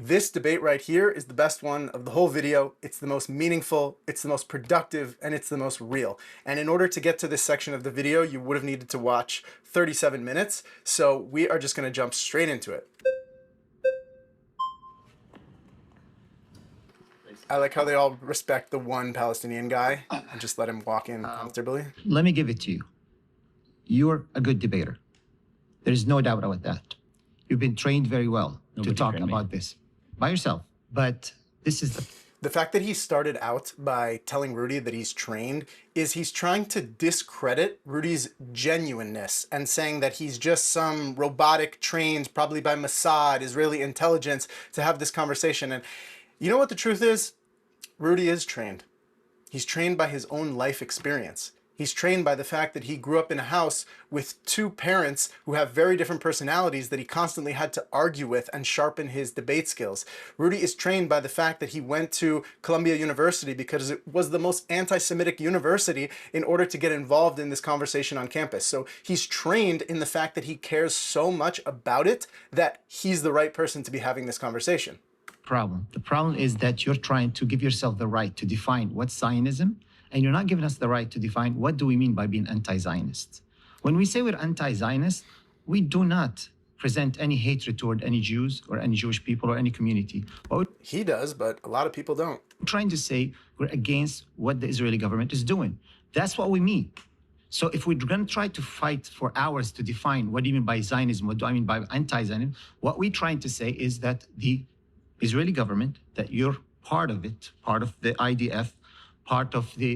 This debate right here is the best one of the whole video. It's the most meaningful, it's the most productive, and it's the most real. And in order to get to this section of the video, you would have needed to watch 37 minutes. So we are just going to jump straight into it. I like how they all respect the one Palestinian guy and just let him walk in comfortably. Let me give it to you. You're a good debater. There's no doubt about that. You've been trained very well to talk about this by yourself. But this is the fact that he started out by telling Rudy that he's trained is he's trying to discredit Rudy's genuineness and saying that he's just some robotic trained, probably by Mossad, Israeli intelligence, to have this conversation. And you know what the truth is? Rudy is trained. He's trained by his own life experience. He's trained by the fact that he grew up in a house with two parents who have very different personalities that he constantly had to argue with and sharpen his debate skills. Rudy is trained by the fact that he went to Columbia University because it was the most anti-Semitic university in order to get involved in this conversation on campus. So he's trained in the fact that he cares so much about it that he's the right person to be having this conversation. The problem is that you're trying to give yourself the right to define what's Zionism, and you're not giving us the right to define what do we mean by being anti-Zionist. When we say we're anti-Zionist, we do not present any hatred toward any Jews or any Jewish people or any community. He does, but a lot of people don't. We're trying to say we're against what the Israeli government is doing. That's what we mean. So if we're going to try to fight for hours to define what do you mean by Zionism, what do I mean by anti-Zionism, what we're trying to say is that the Israeli government, that you're part of it, part of the IDF, part of the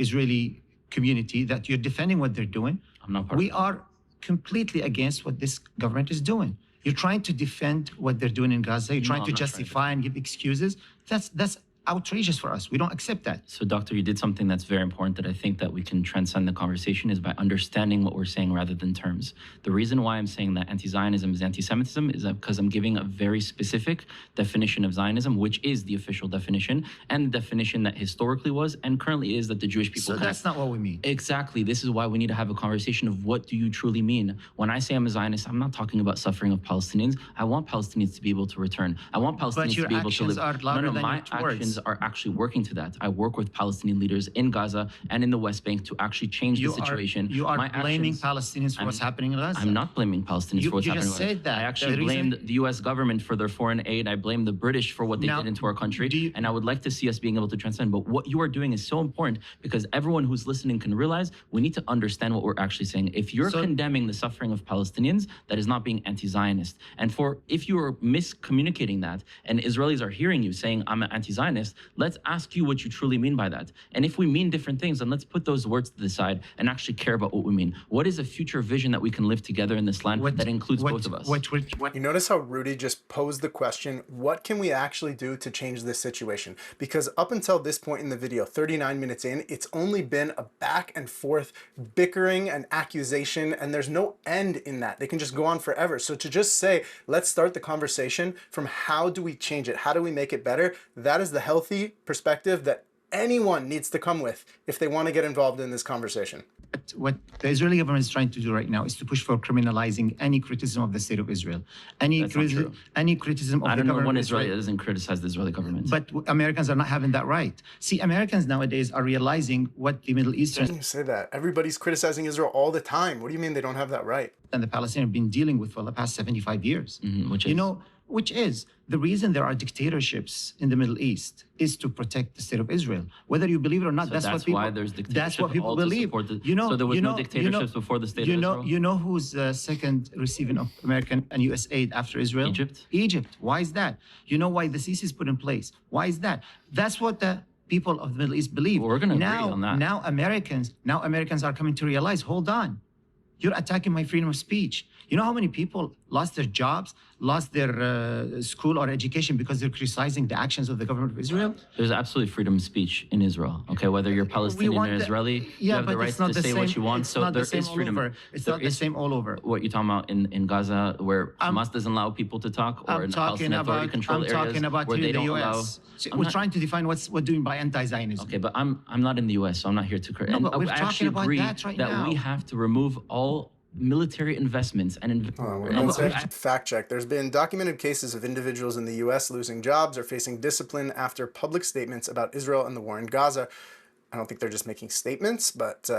Israeli community, that you're defending what they're doing. I'm not part We are completely against what this government is doing. You're trying to defend what they're doing in Gaza. You're trying to justify and give excuses. That's outrageous for us. We don't accept that. So, Doctor, you did something that's very important that I think that we can transcend the conversation is by understanding what we're saying rather than terms. The reason why I'm saying that anti-Zionism is anti-Semitism is because I'm giving a very specific definition of Zionism, which is the official definition and the definition that historically was and currently is that the Jewish people. So that's not what we mean. Exactly. This is why we need to have a conversation of what do you truly mean. When I say I'm a Zionist, I'm not talking about suffering of Palestinians. I want Palestinians to be able to return. I want Palestinians to be able to live. But your actions are louder than my your words. actions are actually working to that. I work with Palestinian leaders in Gaza and in the West Bank to actually change the situation. You are blaming Palestinians for what's happening in Gaza. I'm not blaming Palestinians for what's happening in Gaza. You just said that. I actually blamed the U.S. government for their foreign aid. I blame the British for what they did into our country. And I would like to see us being able to transcend. But what you are doing is so important because everyone who's listening can realize we need to understand what we're actually saying. If you're condemning the suffering of Palestinians, that is not being anti-Zionist. And if you are miscommunicating that and Israelis are hearing you saying I'm an anti-Zionist, let's ask you what you truly mean by that. And if we mean different things, then let's put those words to the side and actually care about what we mean. What is a future vision that we can live together in this land that includes both of us? You notice how Rudy just posed the question, what can we actually do to change this situation? Because up until this point in the video, 39 minutes in, it's only been a back and forth bickering and accusation, and there's no end in that. They can just go on forever. So to just say, let's start the conversation from how do we change it? How do we make it better? That is the healthy perspective that anyone needs to come with if they want to get involved in this conversation. What the Israeli government is trying to do right now is to push for criminalizing any criticism of the state of Israel. Any criticism of the government. I don't know when Israel doesn't criticize the Israeli government. But Americans are not having that right. See, Americans nowadays are realizing what the Middle Eastern... How can you say that? Everybody's criticizing Israel all the time. What do you mean they don't have that right? And the Palestinians have been dealing with for the past 75 years. Which is the reason there are dictatorships in the Middle East is to protect the state of Israel. Whether you believe it or not, so that's what people. Why there's that's what people believe. So there was no dictatorships before the state of Israel. You know who's second receiving of American and U.S. aid after Israel? Egypt. Egypt. Why is that? You know why the Sisi is put in place? Why is that? That's what the people of the Middle East believe. Well, we're going to agree on that. Now Americans are coming to realize. Hold on. You're attacking my freedom of speech. You know how many people lost their jobs, lost their school or education because they're criticizing the actions of the government of Israel? There's absolutely freedom of speech in Israel. Okay, whether you're Palestinian or Israeli, you have the right to say what you want. So there is freedom. It's not the same all over. What you're talking about in Gaza, where Hamas doesn't allow people to talk, or in Palestinian authority-controlled areas where they don't allow. We're trying to define what doing by anti-Zionism. Okay, but I'm not in the U.S., so I'm not here to. No, but we're talking about that right now. We have to remove all military investments and One sec. Fact check. There's been documented cases of individuals in the U.S. losing jobs or facing discipline after public statements about Israel and the war in Gaza. I don't think they're just making statements, but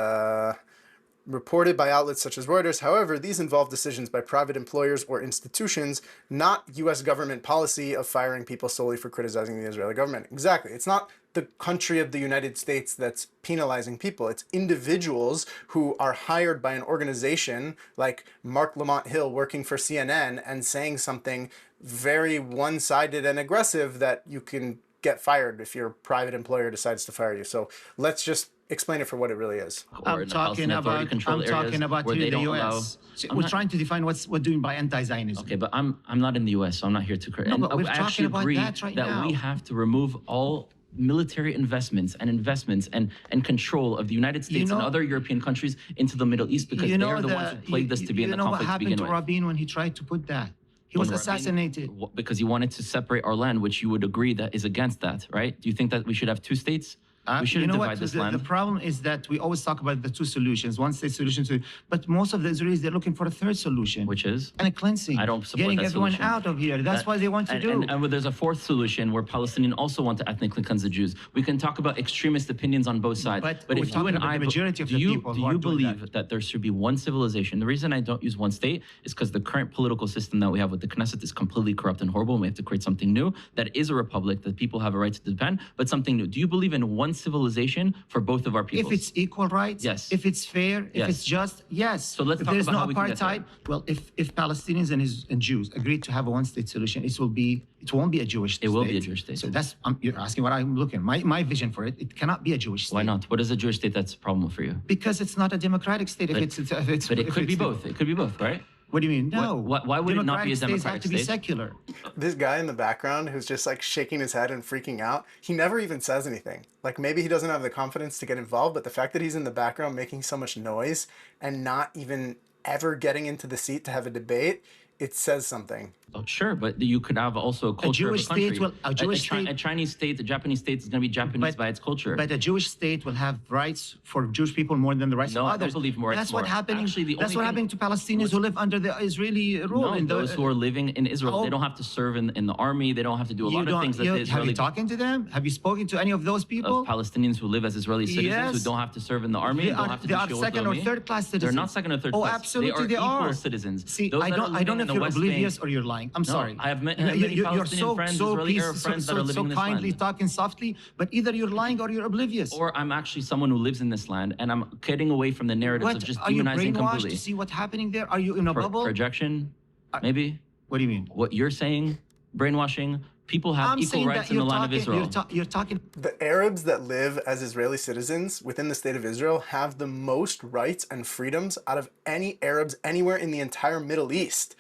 reported by outlets such as Reuters. However, these involve decisions by private employers or institutions, not U.S. government policy of firing people solely for criticizing the Israeli government. Exactly. It's not the country of the United States that's penalizing people. It's individuals who are hired by an organization like Mark Lamont Hill working for CNN and saying something very one-sided and aggressive that you can get fired if your private employer decides to fire you. So let's just explain it for what it really is. I'm talking about here in the U.S. We're trying to define what do you mean by anti-Zionism. Okay, but I'm not in the U.S., so I'm not here to correct. No, but we're talking about that right now. We have to remove all military investments and control of the United States and other European countries into the Middle East, because they are the ones who plagued us to be in the conflict to begin with. You know what happened to Rabin when he tried to put that? He was assassinated. Because he wanted to separate our land, which you would agree that is against that, right? Do you think that we should have two states? We shouldn't divide this land. The problem is that we always talk about the two solutions, one state solution, but most of the Israelis, they're looking for a third solution. Which is? And a cleansing. I don't support getting that everyone solution. out of here. That's what they want to do. And there's a fourth solution where Palestinians also want to ethnically cleanse the Jews. We can talk about extremist opinions on both sides. But if you and I, the majority of the people do you believe that there should be one civilization? The reason I don't use one state is because the current political system that we have with the Knesset is completely corrupt and horrible, and we have to create something new that is a republic that people have a right to defend, but something new. Do you believe in one civilization for both of our peoples? If it's equal rights, yes. If it's fair, if it's just, yes. So let's talk about how we can get there. If there's no apartheid, well, if Palestinians and Jews agree to have a one-state solution, it won't be a Jewish state. It will be a Jewish state. So that's you're asking what I'm looking. My vision for it. It cannot be a Jewish state. Why not? What is a Jewish state that's a problem for you? Because it's not a democratic state. But it could be both. It could be both, right? What do you mean? No. Why would it not be a democratic states have to state? be secular. This guy in the background who's just like shaking his head and freaking out, he never even says anything. Like maybe he doesn't have the confidence to get involved, but the fact that he's in the background making so much noise and not even ever getting into the seat to have a debate, it says something. Oh, sure, but you could have also a culture of a country. A Chinese state, a Japanese state is going to be Japanese by its culture. But a Jewish state will have rights for Jewish people more than the rights of others. I don't believe more. That's what happening. That's what happening to Palestinians who live under the Israeli rule. No, those who are living in Israel, they don't have to serve in the army. They don't have to do a lot of things that the Israeli. Have you talking to them? Have you spoken to any of those people? Of Palestinians who live as Israeli citizens who don't have to serve in the army. They are second or third class citizens. They're not second or third class. Oh, absolutely, they are equal citizens. See, I don't know if you're oblivious or you're lying. I'm sorry. I have many Palestinian friends, Israeli Arab friends that are living in this land. So kindly talking softly, but either you're lying or you're oblivious. Or I'm actually someone who lives in this land, and I'm getting away from the narratives of just demonizing completely. Are you brainwashed to see what's happening there? Are you in a bubble? Projection, maybe. What do you mean? What you're saying, brainwashing. People have equal rights in the land of Israel. You're talking. The Arabs that live as Israeli citizens within the state of Israel have the most rights and freedoms out of any Arabs anywhere in the entire Middle East.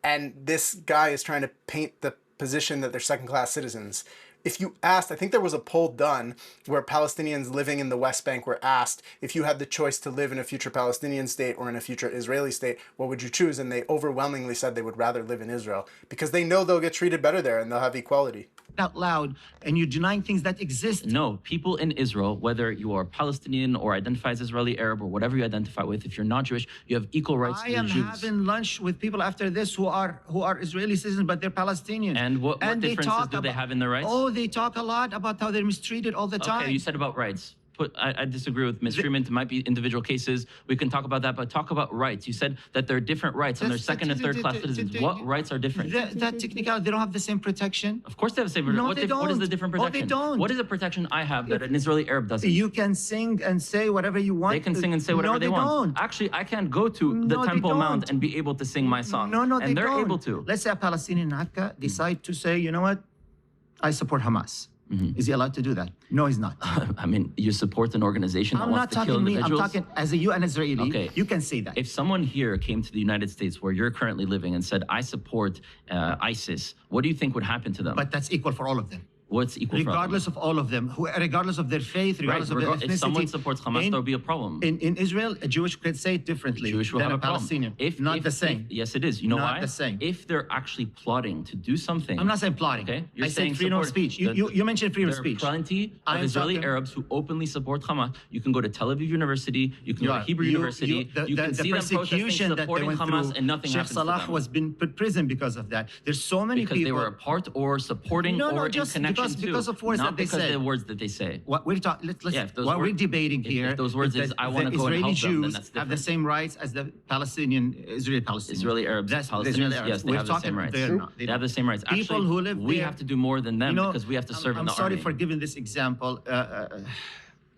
And this guy is trying to paint the position that they're second-class citizens. If you asked, I think there was a poll done where Palestinians living in the West Bank were asked, if you had the choice to live in a future Palestinian state or in a future Israeli state, what would you choose? And they overwhelmingly said they would rather live in Israel because they know they'll get treated better there and they'll have equality. Out loud, and you're denying things that exist. No, people in Israel, whether you are Palestinian or identify as Israeli Arab or whatever you identify with, if you're not Jewish, you have equal rights to the Jews. I am having lunch with people after this who are Israeli citizens, but they're Palestinian. And what differences do they have in their rights? Oh, they talk a lot about how they're mistreated all the time. Okay, you said about rights. I disagree with mistreatment. It might be individual cases. We can talk about that, but talk about rights. You said that there are different rights and they're second and third class citizens. What rights are different? That technicality, they don't have the same protection. Of course they have the same protection. No, they don't. What is the different protection? Oh, they don't. What is the protection I have that an Israeli Arab doesn't? You can sing and say whatever you want. They can sing and say whatever they want. Don't. Actually, I can't go to the Temple Mount and be able to sing my song. And they're able to. Let's say a Palestinian Akka decide to say, you know what, I support Hamas. Is he allowed to do that? No, he's not. I mean, you support an organization that wants to kill individuals? I'm talking as an Israeli. Okay. You can say that. If someone here came to the United States where you're currently living and said, I support ISIS, what do you think would happen to them? But that's equal for all of them. What's equal for regardless of all of them, regardless of their faith, regardless of their ethnicity. If someone supports Hamas, there will be a problem. In Israel, a Jewish could say it differently than a Palestinian. Not the same. Yes, it is. You know why? Not the same. If they're actually plotting to do something. I'm not saying plotting. Okay? I said freedom of speech. You mentioned freedom of speech. There are plenty of Israeli Arabs who openly support Hamas. You can go to Tel Aviv University. You can go to Hebrew University. You can see them protesting, supporting Hamas, and nothing happens to them. Sheikh Salah was been put prison because of that. There's so many people. Because they were a part or supporting or in connection to. Because of words not that they because say. of the words that they say. What we're talking, what we're debating here. If those words is I want to go and help them, then that's different. Have the same rights as the Israeli-Palestinians. Israeli Arabs, That's Palestinians, yes, they have the same rights. They have the same rights. People Actually, who live we there, have to do more than them because we have to serve in the army. I'm sorry for giving this example.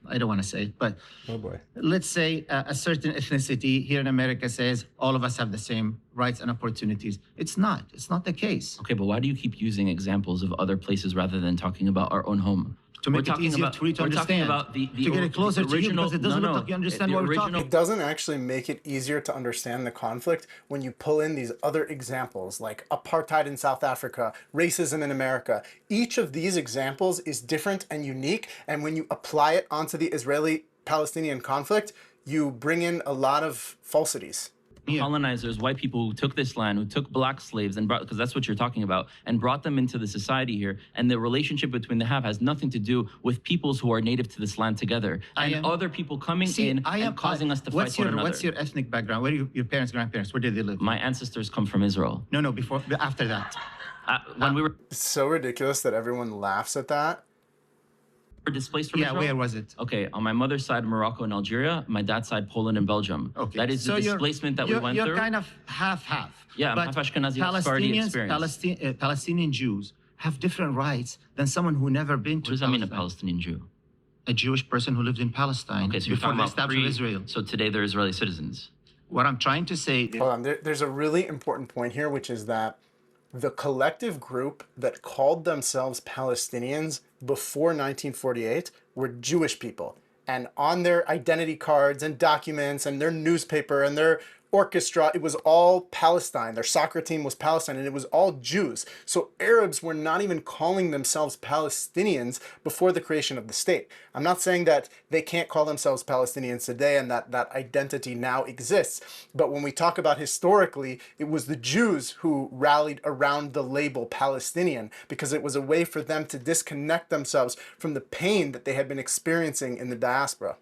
I don't want to say it, but oh boy. Let's say a certain ethnicity here in America says all of us have the same rights and opportunities. It's not. It's not the case. Okay, but why do you keep using examples of other places rather than talking about our own home? To make it easier for you to understand, to get it closer to you, because it doesn't look like you understand what we're talking about. It doesn't actually make it easier to understand the conflict when you pull in these other examples like apartheid in South Africa, racism in America. Each of these examples is different and unique, and when you apply it onto the Israeli-Palestinian conflict, you bring in a lot of falsities. Colonizers, white people who took this land, who took black slaves and brought, because that's what you're talking about, and brought them into the society here. And the relationship between the have has nothing to do with peoples who are native to this land together. And other people coming in and causing us to fight one another. What's your ethnic background? Where are your parents, grandparents? Where did they live? My ancestors come from Israel. No, after that. When we were... It's so ridiculous that everyone laughs at that. Displaced from Israel? Where was it? Okay, on my mother's side, Morocco and Algeria. My dad's side, Poland and Belgium. Okay. That is the displacement that we went through. You're kind of half-half. Yeah, I'm half Ashkenazi, Sephardi experience. Palestinian Jews have different rights than someone who never been to Palestine. What does that mean, a Palestinian Jew? A Jewish person who lived in Palestine before the establishment of Israel. So today they're Israeli citizens. What I'm trying to say... Hold on, there's a really important point here, which is that the collective group that called themselves Palestinians before 1948 were Jewish people. And on their identity cards and documents and their newspaper and their orchestra, it was all Palestine. Their soccer team was Palestine, and it was all Jews. So Arabs were not even calling themselves Palestinians before the creation of the state. I'm not saying that they can't call themselves Palestinians today and that identity now exists. But when we talk about historically, it was the Jews who rallied around the label Palestinian because it was a way for them to disconnect themselves from the pain that they had been experiencing in the diaspora.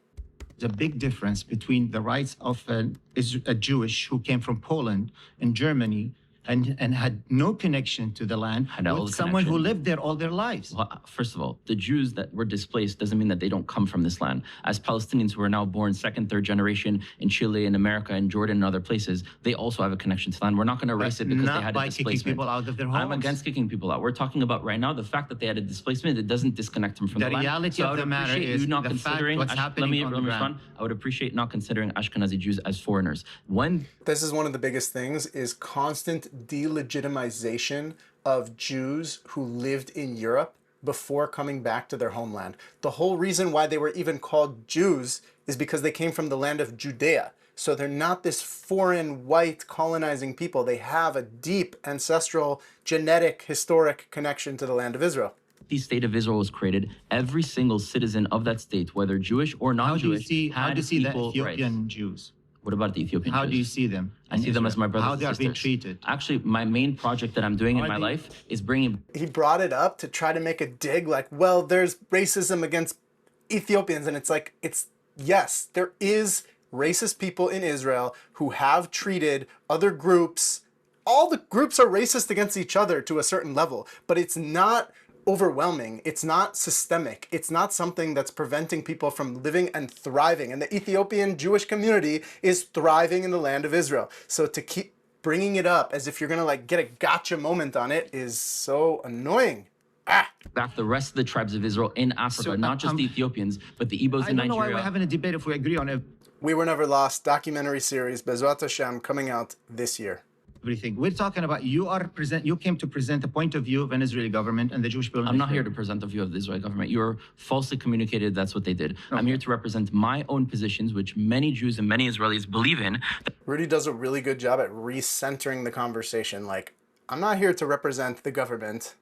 There's a big difference between the rights of a Jewish who came from Poland and Germany and had no connection to the land with someone who lived there all their lives. Well, first of all, the Jews that were displaced doesn't mean that they don't come from this land. As Palestinians who are now born second, third generation in Chile and America and Jordan and other places, they also have a connection to the land. We're not going to erase it because they had a displacement. Kicking people out of their homes. I'm against kicking people out. We're talking about right now the fact that they had a displacement. It doesn't disconnect them from the land. The reality of the matter is not the considering. Fact what's happening on the ground. I would appreciate not considering Ashkenazi Jews as foreigners. This is one of the biggest things: is constant delegitimation of Jews who lived in Europe before coming back to their homeland. The whole reason why they were even called Jews is because they came from the land of Judea. So they're not this foreign, white, colonizing people. They have a deep ancestral, genetic, historic connection to the land of Israel. The state of Israel was created. Every single citizen of that state, whether Jewish or non-Jewish, how do you see the Ethiopian Jews? What about the Ethiopian How Jews? do you see them? I see them as my brothers How and they are sisters. being treated. Actually, my main project that I'm doing in my life is bringing... He brought it up to try to make a dig like, well, there's racism against Ethiopians. And it's like, yes, there is racist people in Israel who have treated other groups. All the groups are racist against each other to a certain level, but it's not overwhelming. It's not systemic. It's not something that's preventing people from living and thriving. And the Ethiopian Jewish community is thriving in the land of Israel. So to keep bringing it up as if you're going to like get a gotcha moment on it is so annoying. Back the rest of the tribes of Israel in Africa, not just the Ethiopians, but the Igbos in Nigeria. I don't know why we're having a debate if we agree on it. We Were Never Lost documentary series, Bezrat Hashem, coming out this year. Everything. We're talking about you came to present a point of view of an Israeli government and the Jewish people. I'm not here to present the view of the Israeli government. You're falsely communicated. That's what they did. Okay. I'm here to represent my own positions, which many Jews and many Israelis believe in. Rudy does a really good job at recentering the conversation. Like, I'm not here to represent the government.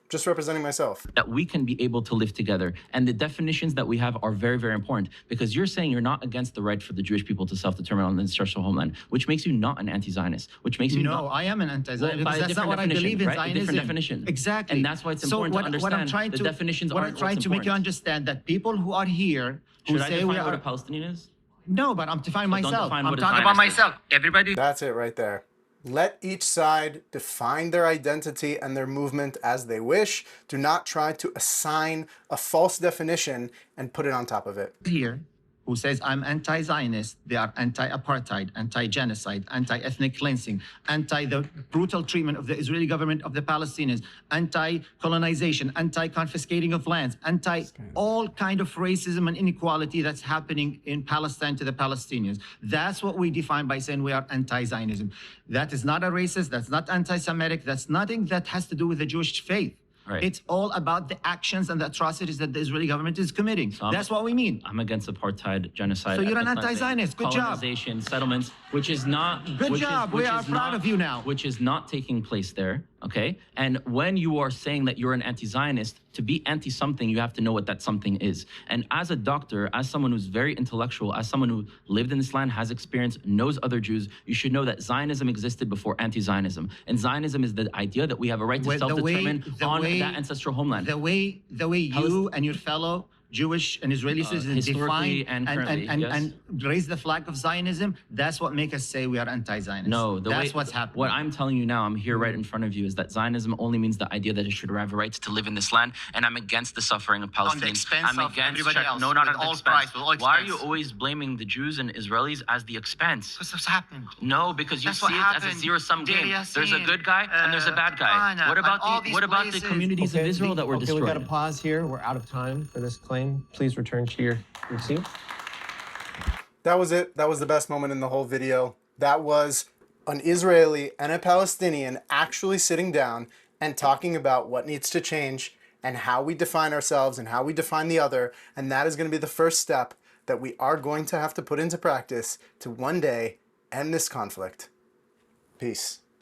I'm just representing myself. That we can be able to live together. And the definitions that we have are very, very important, because you're saying you're not against the right for the Jewish people to self-determine on the ancestral homeland, which makes you not an anti-Zionist, which makes you No, I am an anti-Zionist, well, because that's not what I believe in, right? Zionism. A different definition. Exactly. And that's why it's important to understand the definitions what I'm trying to make you understand, that people who are here, who Should I say define we are... what a Palestinian is? No, but I'm defining myself. define I'm what a talking about Zionist is. myself. Everybody... That's it right there. Let each side define their identity and their movement as they wish. Do not try to assign a false definition and put it on top of it. Here, who says I'm anti-Zionist, they are anti-apartheid, anti-genocide, anti-ethnic cleansing, anti-the brutal treatment of the Israeli government of the Palestinians, anti-colonization, anti-confiscating of lands, anti-all kind of racism and inequality that's happening in Palestine to the Palestinians. That's what we define by saying we are anti-Zionism. That is not a racist, that's not anti-Semitic, that's nothing that has to do with the Jewish faith. Right. It's all about the actions and the atrocities that the Israeli government is committing. So that's what we mean. I'm against apartheid, genocide. So you're an anti-Zionist. Good job. Colonization, settlements, which is not. Good job. We are proud of you now. Which is not taking place there. Okay. And when you are saying that you're an anti-Zionist, to be anti-something, you have to know what that something is. And as a doctor, as someone who's very intellectual, as someone who lived in this land, has experience, knows other Jews, you should know that Zionism existed before anti-Zionism. And Zionism is the idea that we have a right to self-determine on that ancestral homeland. The way you and your fellow Jewish and Israeli citizens define and raise the flag of Zionism, that's what makes us say we are anti-Zionist. No, that's what's happening. What I'm telling you now, I'm here right in front of you, is that Zionism only means the idea that it should have a right to live in this land, and I'm against the suffering of Palestinians. On the expense I'm of against everybody else. No, not with at the all expense. price, with all Why are expense. you always blaming the Jews and Israelis as the expense? Because that's happened. No, because you That's see what it as a happened. zero-sum game. There's a good guy and there's a bad guy. China, What about and all the these what about the places. communities of Israel that were destroyed? We got to pause here. We're out of time for this claim. Please return to your seat. That was it. That was the best moment in the whole video. That was an Israeli and a Palestinian actually sitting down and talking about what needs to change and how we define ourselves and how we define the other. And that is going to be the first step that we are going to have to put into practice to one day end this conflict. Peace.